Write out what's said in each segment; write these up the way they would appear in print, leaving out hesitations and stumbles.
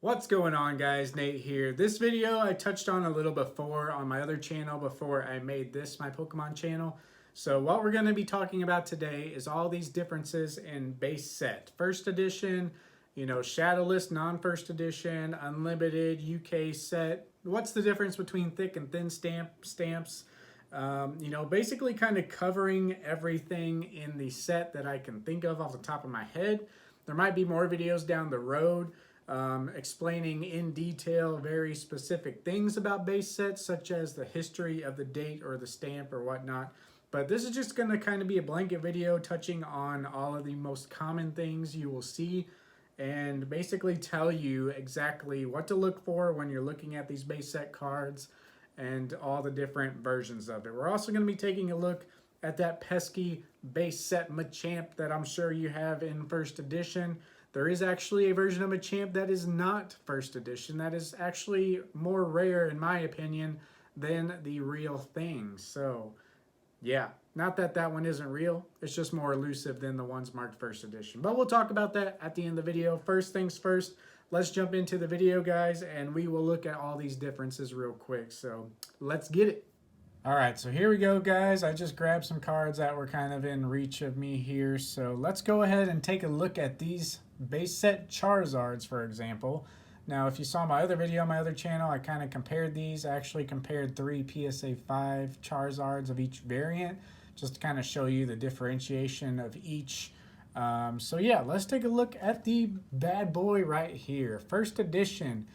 What's going on, guys? Nate here. This video I touched on a little before on my other channel before I made this my Pokemon channel. So what we're going to be talking about today is all these differences in base set. First edition, Shadowless, non-first edition, unlimited, UK set. What's the difference between thick and thin stamps? Basically kind of covering everything in the set that I can think of off the top of my head. There might be more videos down the road explaining in detail very specific things about base sets, such as the history of the date or the stamp or whatnot. But this is just going to kind of be a blanket video touching on all of the most common things you will see and basically tell you exactly what to look for when you're looking at these base set cards and all the different versions of it. We're also going to be taking a look at that pesky base set Machamp that I'm sure you have in first edition. There is actually a version of Machamp that is not first edition. That is actually more rare, in my opinion, than the real thing. So, yeah, not that that one isn't real. It's just more elusive than the ones marked first edition. But we'll talk about that at the end of the video. First things first, let's jump into the video, guys, and we will look at all these differences real quick. So, let's get it. All right, so here we go, guys. I just grabbed some cards that were kind of in reach of me here. So let's go ahead and take a look at these base set Charizards, for example. Now, if you saw my other video on my other channel, I kind of compared these. I actually compared 3 PSA 5 Charizards of each variant, just to kind of show you the differentiation of each. So yeah, let's take a look at the bad boy right here. First edition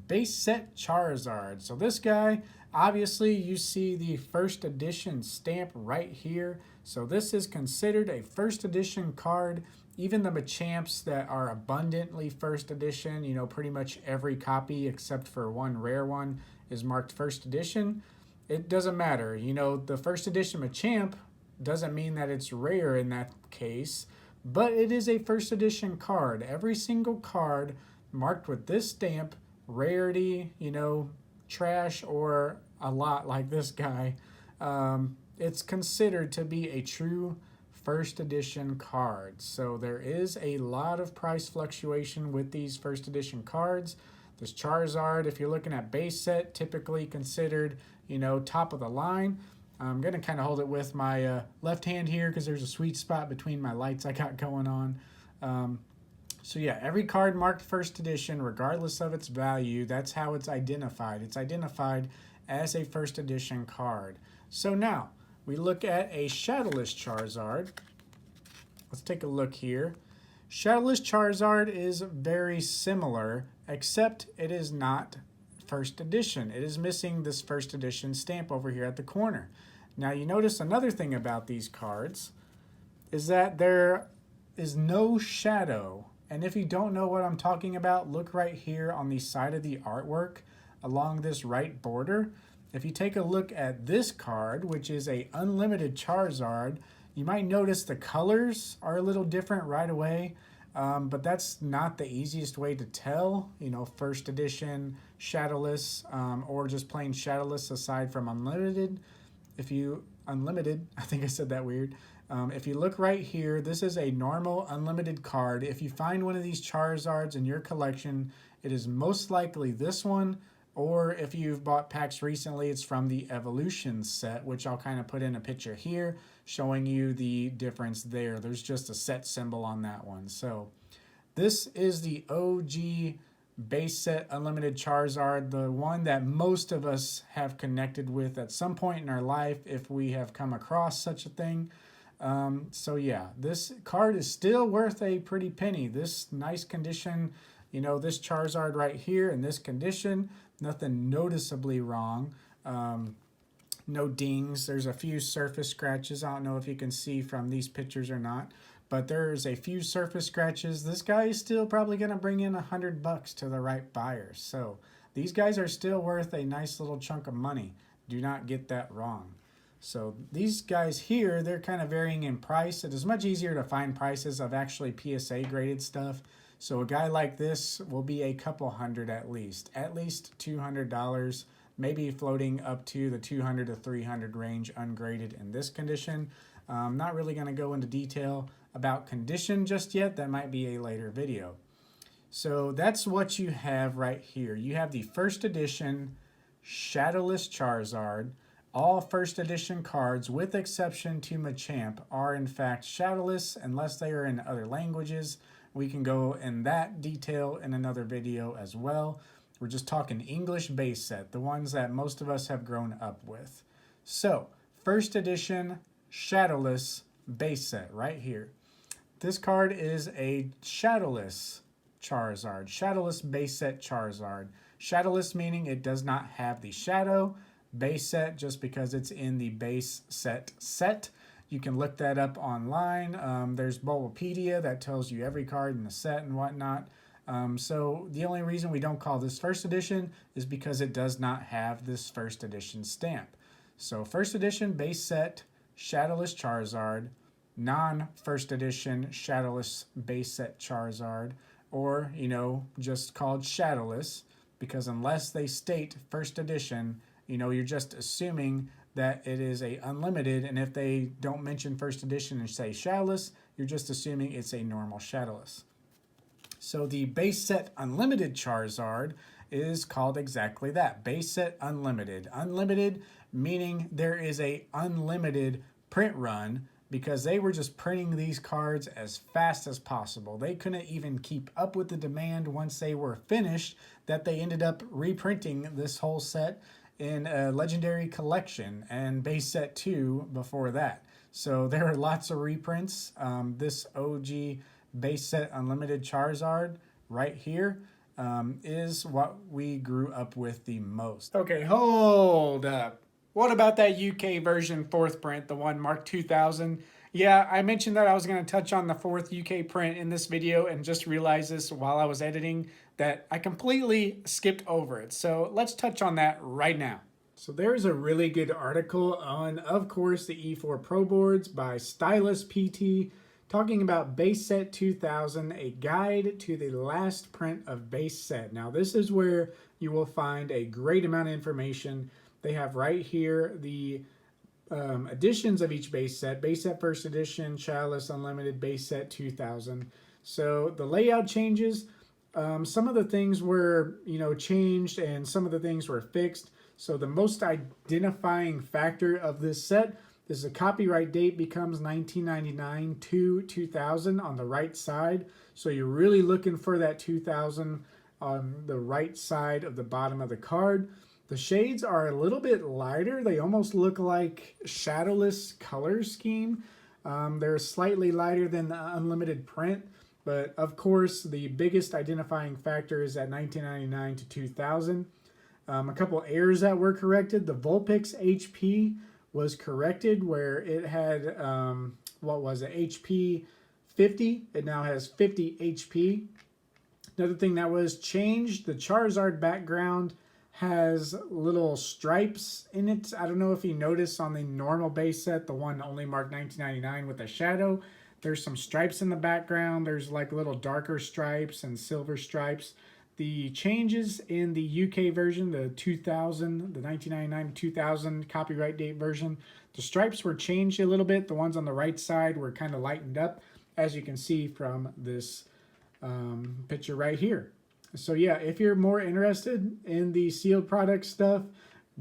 base set Charizard. So this guy, obviously you see the first edition stamp right here. So this is considered a first edition card. Even the Machamps that are abundantly first edition, pretty much every copy except for one rare one is marked first edition. It doesn't matter. The first edition Machamp doesn't mean that it's rare in that case, but it is a first edition card. Every single card marked with this stamp, rarity, trash, or a lot like this guy, it's considered to be a true first edition card. So there is a lot of price fluctuation with these first edition cards. This Charizard, if you're looking at base set, typically considered, top of the line. I'm going to kind of hold it with my left hand here because there's a sweet spot between my lights I got going on. So yeah, every card marked first edition, regardless of its value, that's how it's identified. It's identified as a first edition card. So now, we look at a Shadowless Charizard. Let's take a look here. Shadowless Charizard is very similar, except it is not first edition. It is missing this first edition stamp over here at the corner. Now you notice another thing about these cards is that there is no shadow. And if you don't know what I'm talking about, look right here on the side of the artwork along this right border. If you take a look at this card, which is a unlimited Charizard, you might notice the colors are a little different right away, but that's not the easiest way to tell, first edition Shadowless or just plain Shadowless aside from unlimited. Unlimited, I think I said that weird. If you look right here, this is a normal unlimited card. If you find one of these Charizards in your collection, it is most likely this one, or if you've bought packs recently, it's from the Evolution set, which I'll kind of put in a picture here showing you the difference there. There's just a set symbol on that one. So this is the OG base set unlimited Charizard, the one that most of us have connected with at some point in our life if we have come across such a thing. So yeah, this card is still worth a pretty penny. This nice condition, this Charizard right here in this condition, nothing noticeably wrong. No dings. There's a few surface scratches. I don't know if you can see from these pictures or not, but there's a few surface scratches. This guy is still probably going to bring in $100 to the right buyer. So these guys are still worth a nice little chunk of money. Do not get that wrong. So these guys here, they're kind of varying in price. It is much easier to find prices of actually PSA graded stuff. So a guy like this will be a couple hundred at least $200, maybe floating up to the 200 to 300 range ungraded in this condition. I'm not really going to go into detail about condition just yet. That might be a later video. So that's what you have right here. You have the first edition Shadowless Charizard. All first edition cards, with exception to Machamp, are in fact shadowless unless they are in other languages. We can go in that detail in another video as well. We're just talking English base set, the ones that most of us have grown up with. So, first edition shadowless base set right here. This card is a shadowless Charizard, shadowless base set Charizard. Shadowless meaning it does not have the shadow. Base set just because it's in the base set. You can look that up online. There's Bulbapedia that tells you every card in the set and whatnot. So the only reason we don't call this first edition is because it does not have this first edition stamp. So first edition base set shadowless Charizard, non-first edition shadowless base set Charizard, or, you know, just called shadowless, because unless they state first edition, you know, you're just assuming that it is a unlimited, and if they don't mention first edition and say shadowless, you're just assuming it's a normal shadowless. So the base set unlimited Charizard is called exactly that, base set unlimited. Unlimited meaning there is a unlimited print run, because they were just printing these cards as fast as possible. They couldn't even keep up with the demand once they were finished, that they ended up reprinting this whole set in a legendary collection and base set 2 before that. So there are lots of reprints. This OG base set unlimited Charizard right here is what we grew up with the most. Okay, hold up. What about that UK version 4th print, the one marked 2000? Yeah, I mentioned that I was going to touch on the 4th UK print in this video and just realized this while I was editing that I completely skipped over it. So let's touch on that right now. So there's a really good article on, of course, the E4 Pro Boards by Stylus PT talking about base set 2000, a guide to the last print of base set. Now this is where you will find a great amount of information. They have right here the editions of each base set first edition, Shadowless Unlimited, base set 2000. So the layout changes. Some of the things were, you know, changed and some of the things were fixed. So the most identifying factor of this set is the copyright date becomes 1999 to 2000 on the right side. So you're really looking for that 2000 on the right side of the bottom of the card. The shades are a little bit lighter. They almost look like shadowless color scheme. They're slightly lighter than the unlimited print, but of course the biggest identifying factor is that 1999 to 2000. A couple errors that were corrected. The Vulpix HP was corrected where it had, what was it, HP 50. It now has 50 HP. Another thing that was changed, the Charizard background has little stripes in it. I don't know if you notice on the normal base set, the one only marked 1999 with a shadow, there's some stripes in the background. There's like little darker stripes and silver stripes. The changes in the UK version, the 2000, the 1999 2000 copyright date version, the stripes were changed a little bit. The ones on the right side were kind of lightened up, as you can see from this picture right here. So yeah, if you're more interested in the sealed product stuff,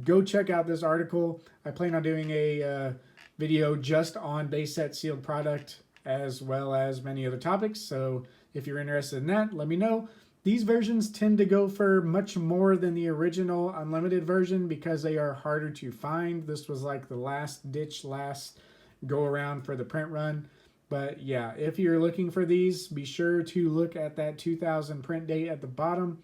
go check out this article. I plan on doing a video just on base set sealed product as well as many other topics. So if you're interested in that, let me know. These versions tend to go for much more than the original unlimited version because they are harder to find. This was like the last ditch, last go around for the print run. But yeah, if you're looking for these, be sure to look at that 2000 print date at the bottom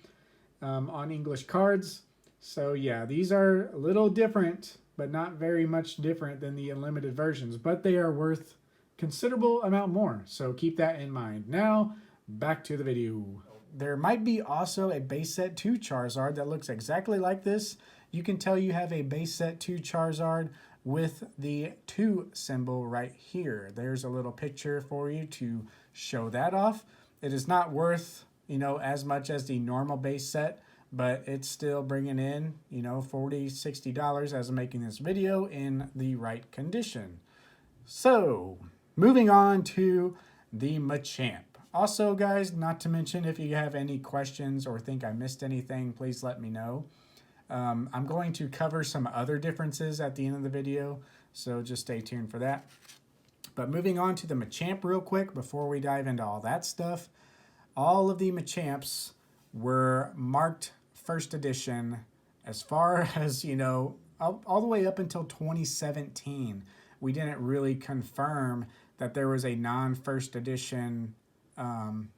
on English cards. So yeah, these are a little different, but not very much different than the unlimited versions, but they are worth considerable amount more. So keep that in mind. Now, back to the video. There might be also a base set 2 Charizard that looks exactly like this. You can tell you have a base set 2 Charizard with the 2 symbol right here. There's a little picture for you to show that off. It is not worth, you know, as much as the normal base set, but it's still bringing in, you know, $40, $60 as I'm making this video in the right condition. So, moving on to the Machamp. Also, guys, not to mention, if you have any questions or think I missed anything, please let me know. I'm going to cover some other differences at the end of the video, so just stay tuned for that. But moving on to the Machamp real quick before we dive into all that stuff. All of the Machamps were marked first edition as far as, you know, all the way up until 2017. We didn't really confirm that there was a non-first edition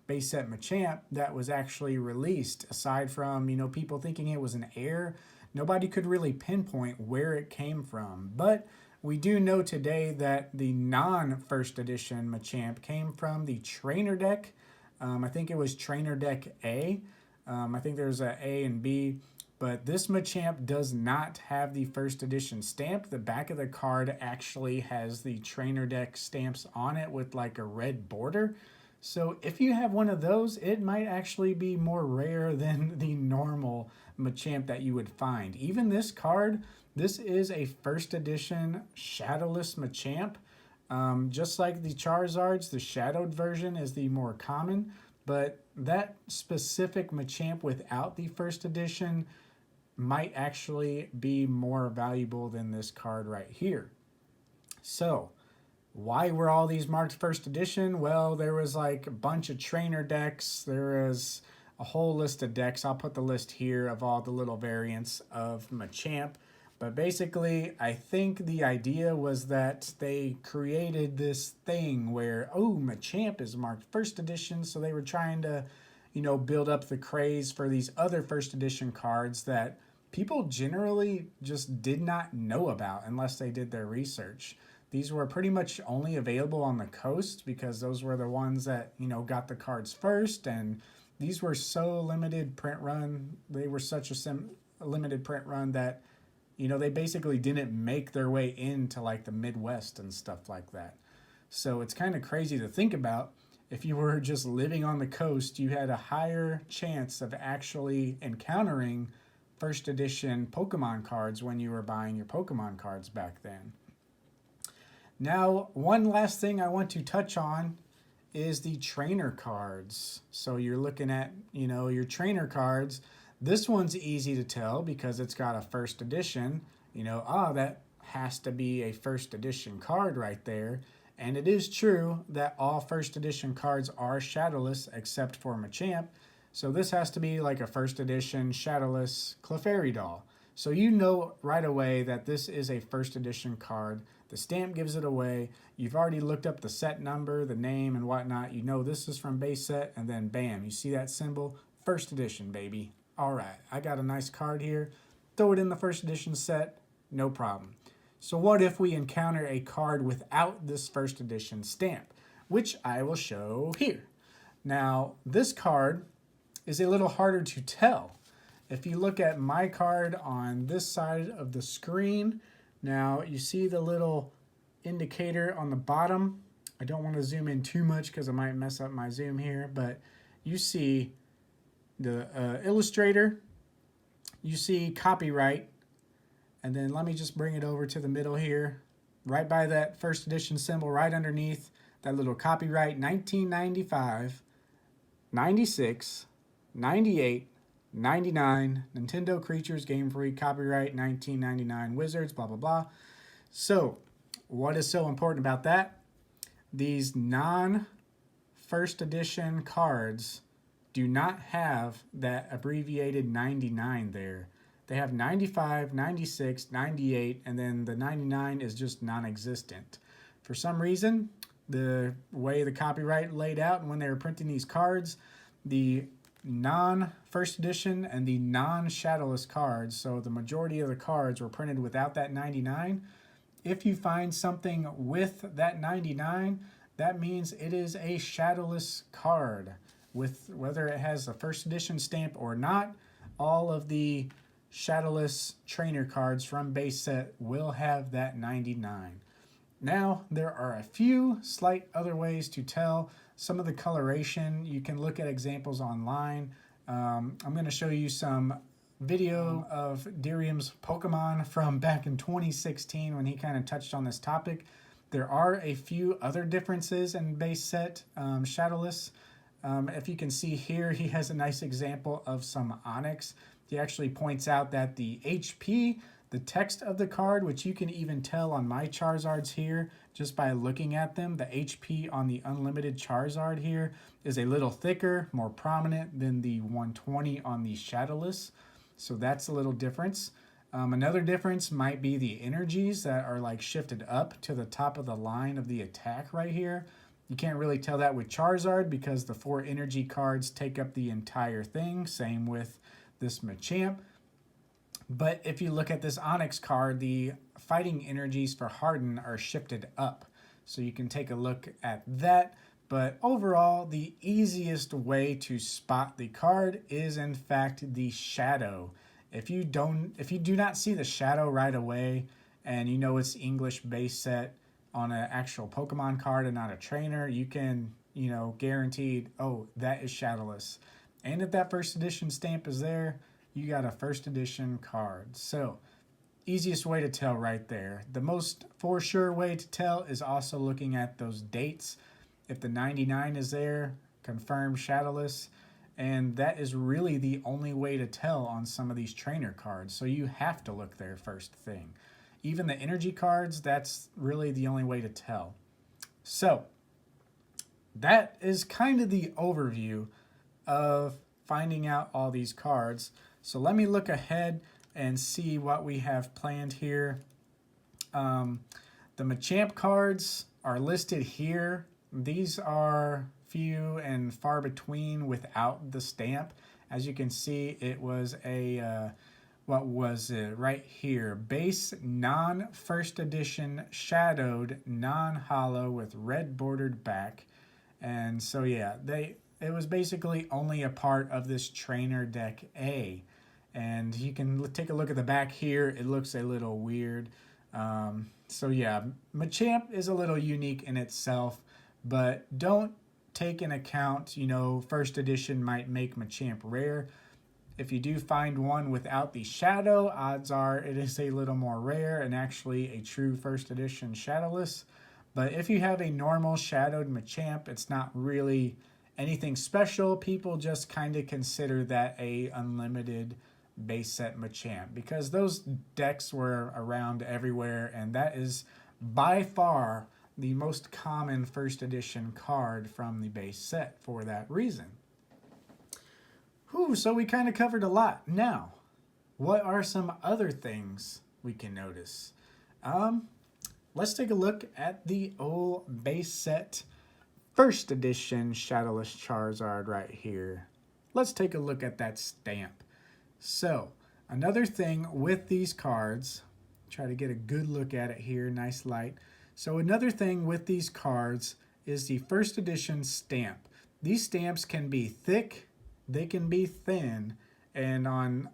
base set Machamp that was actually released. Aside from, you know, people thinking it was an error, nobody could really pinpoint where it came from. But we do know today that the non-first edition Machamp came from the trainer deck. I think it was trainer deck A. I think there's a A and B. But this Machamp does not have the first edition stamp. The back of the card actually has the trainer deck stamps on it with like a red border. So if you have one of those, it might actually be more rare than the normal Machamp that you would find. Even this card, this is a first edition Shadowless Machamp. Just like the Charizards, the shadowed version is the more common, but that specific Machamp without the first edition might actually be more valuable than this card right here. So why were all these marked first edition? Well, there was like a bunch of trainer decks. There was a whole list of decks. I'll put the list here of all the little variants of Machamp. But basically, I think the idea was that they created this thing where, oh, Machamp is marked first edition. So they were trying to, you know, build up the craze for these other first edition cards that people generally just did not know about unless they did their research. These were pretty much only available on the coast because those were the ones that, you know, got the cards first. And these were so limited print run. They were such a limited print run that, you know, they basically didn't make their way into like the Midwest and stuff like that. So it's kind of crazy to think about. If you were just living on the coast, you had a higher chance of actually encountering first edition Pokemon cards when you were buying your Pokemon cards back then. Now, one last thing I want to touch on is the trainer cards. So you're looking at, you know, your trainer cards. This one's easy to tell because it's got a first edition. You know, that has to be a first edition card right there. And it is true that all first edition cards are shadowless except for Machamp. So this has to be like a first edition shadowless Clefairy doll. So you know right away that this is a first edition card. The stamp gives it away. You've already looked up the set number, the name, and whatnot. You know this is from base set, and then bam, you see that symbol? First edition, baby. All right, I got a nice card here. Throw it in the first edition set, no problem. So what if we encounter a card without this first edition stamp, which I will show here. Now, this card is a little harder to tell. If you look at my card on this side of the screen, now you see the little indicator on the bottom. I don't want to zoom in too much because I might mess up my zoom here, but you see the illustrator, you see copyright, and then let me just bring it over to the middle here, right by that first edition symbol, right underneath that little copyright, 1995, 96, 98, 99, Nintendo Creatures Game Freak, copyright 1999 Wizards, blah, blah, blah. So what is so important about that? These non-first edition cards do not have that abbreviated 99 there. They have 95, 96, 98, and then the 99 is just non-existent. For some reason, the way the copyright laid out and when they were printing these cards, the non-first edition and the non-shadowless cards, so the majority of the cards were printed without that 99. If you find something with that 99, that means it is a shadowless card. With whether it has a first edition stamp or not, all of the shadowless trainer cards from base set will have that 99. Now, there are a few slight other ways to tell. Some of the coloration, you can look at examples online. I'm going to show you some video of Dirium's Pokemon from back in 2016 when he kind of touched on this topic. There are a few other differences in base set shadowless. If you can see here, he has a nice example of some Onyx. He actually points out that the HP, the text of the card, which you can even tell on my Charizards here just by looking at them, the HP on the Unlimited Charizard here is a little thicker, more prominent than the 120 on the Shadowless. So that's a little difference. Another difference might be the energies that are like shifted up to the top of the line of the attack right here. You can't really tell that with Charizard because the 4 energy cards take up the entire thing. Same with this Machamp. But if you look at this Onyx card, the fighting energies for Harden are shifted up. So you can take a look at that. But overall, the easiest way to spot the card is in fact the shadow. If you do not see the shadow right away and you know it's English base set on an actual Pokemon card and not a trainer, you can, guaranteed, oh, that is Shadowless. And if that first edition stamp is there, you got a first edition card. So easiest way to tell right there. The most for sure way to tell is also looking at those dates. If the 99 is there, confirm Shadowless. And that is really the only way to tell on some of these trainer cards. So you have to look there first thing. Even the energy cards, that's really the only way to tell. So that is kind of the overview of finding out all these cards. So let me look ahead and see what we have planned here. The Machamp cards are listed here. These are few and far between without the stamp. As you can see, it was a, what was it right here? Base non-first edition shadowed non-hollow with red bordered back. And so yeah, it was basically only a part of this trainer deck A. And you can take a look at the back here. It looks a little weird. So yeah, Machamp is a little unique in itself, but don't take in account, first edition might make Machamp rare. If you do find one without the shadow, odds are it is a little more rare and actually a true first edition Shadowless. But if you have a normal shadowed Machamp, it's not really anything special. People just kind of consider that a unlimited base set Machamp because those decks were around everywhere, and that is by far the most common first edition card from the base set for that reason. Whew, so we kind of covered a lot. Now, what are some other things we can notice? Let's take a look at the old base set first edition Shadowless Charizard right here. Let's take a look at that stamp. So, another thing with these cards, try to get a good look at it here, nice light. So another thing with these cards is the first edition stamp. These stamps can be thick, they can be thin, and on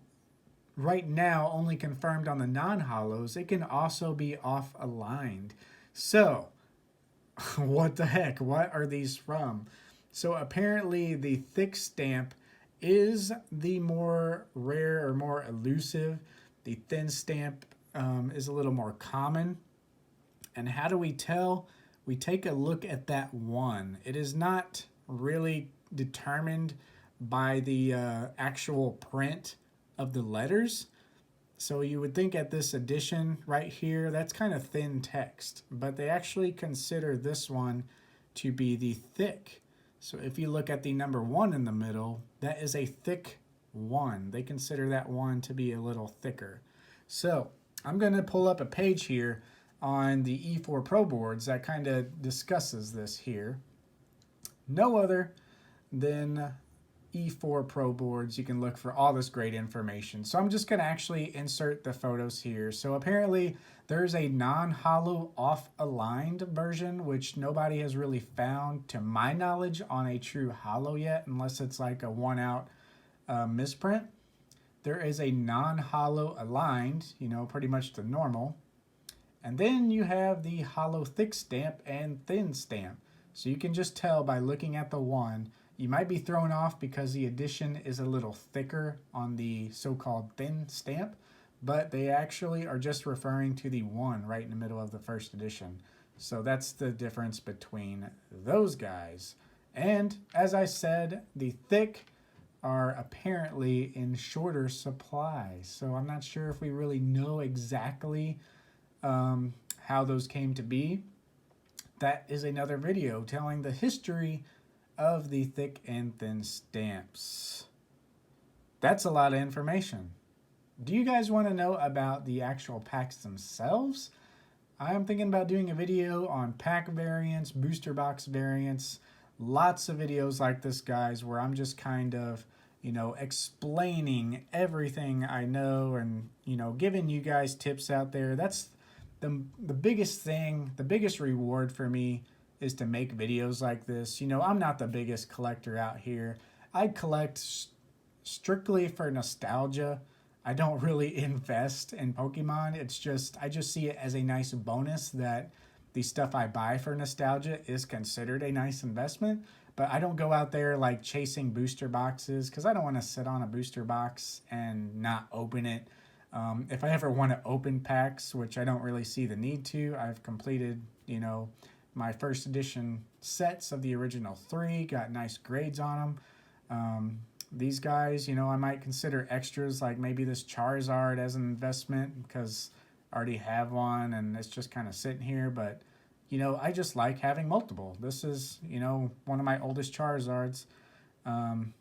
right now only confirmed on the non-hollows, it can also be off-aligned. So, what the heck? What are these from? So apparently the thick stamp is the more rare or more elusive. The thin stamp is a little more common. And how do we tell? We take a look at that one. It is not really determined by the actual print of the letters. So you would think at this edition right here, that's kind of thin text, but they actually consider this one to be the thick. So if you look at the number 1 in the middle, that is a thick 1. They consider that one to be a little thicker. So I'm going to pull up a page here on the E4 Pro boards that kind of discusses this here. No other than E4 Pro boards. You can look for all this great information. So I'm just going to actually insert the photos here. So apparently there's a non-hollow off-aligned version, which nobody has really found, to my knowledge, on a true hollow yet, unless it's like a one-out misprint. There is a non-hollow aligned, pretty much the normal. And then you have the hollow thick stamp and thin stamp. So you can just tell by looking at the one. You might be thrown off because the edition is a little thicker on the so-called thin stamp, but they actually are just referring to the one right in the middle of the first edition. So that's the difference between those guys. And as I said, the thick are apparently in shorter supply. So I'm not sure if we really know exactly how those came to be. That is another video telling the history of the thick and thin stamps. That's a lot of information. Do you guys want to know about the actual packs themselves? I am thinking about doing a video on pack variants, booster box variants, lots of videos like this, guys, where I'm just kind of, explaining everything I know and, giving you guys tips out there. That's the biggest thing, the biggest reward for me is to make videos like this. I'm not the biggest collector out here. I collect strictly for nostalgia. I don't really invest in Pokemon. I just see it as a nice bonus that the stuff I buy for nostalgia is considered a nice investment. But I don't go out there like chasing booster boxes because I don't want to sit on a booster box and not open it. If I ever want to open packs, which I don't really see the need to, I've completed, my first edition sets of the original 3, got nice grades on them. These guys, I might consider extras like maybe this Charizard as an investment because I already have one and it's just kind of sitting here. But, I just like having multiple. This is, one of my oldest Charizards. Don't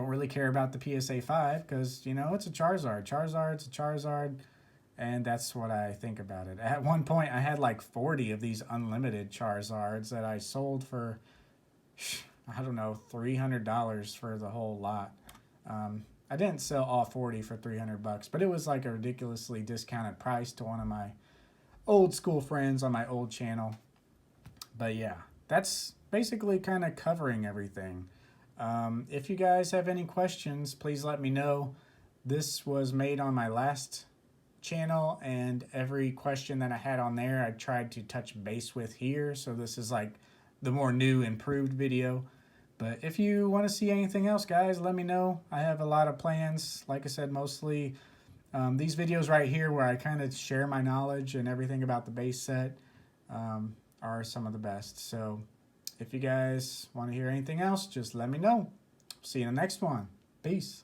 really care about the PSA 5 because, it's a Charizard. Charizard's a Charizard, and that's what I think about it. At one point, I had like 40 of these unlimited Charizards that I sold for, I don't know, $300 for the whole lot. I didn't sell all 40 for $300, but it was like a ridiculously discounted price to one of my old school friends on my old channel. But yeah, that's basically kind of covering everything. If you guys have any questions, please let me know. This was made on my last channel, and every question that I had on there I tried to touch base with here, so this is like the more new improved video. But if you want to see anything else, guys, let me know. I have a lot of plans. Like I said, mostly these videos right here where I kind of share my knowledge and everything about the base set are some of the best. So if you guys want to hear anything else, just let me know. See you in the next one. Peace.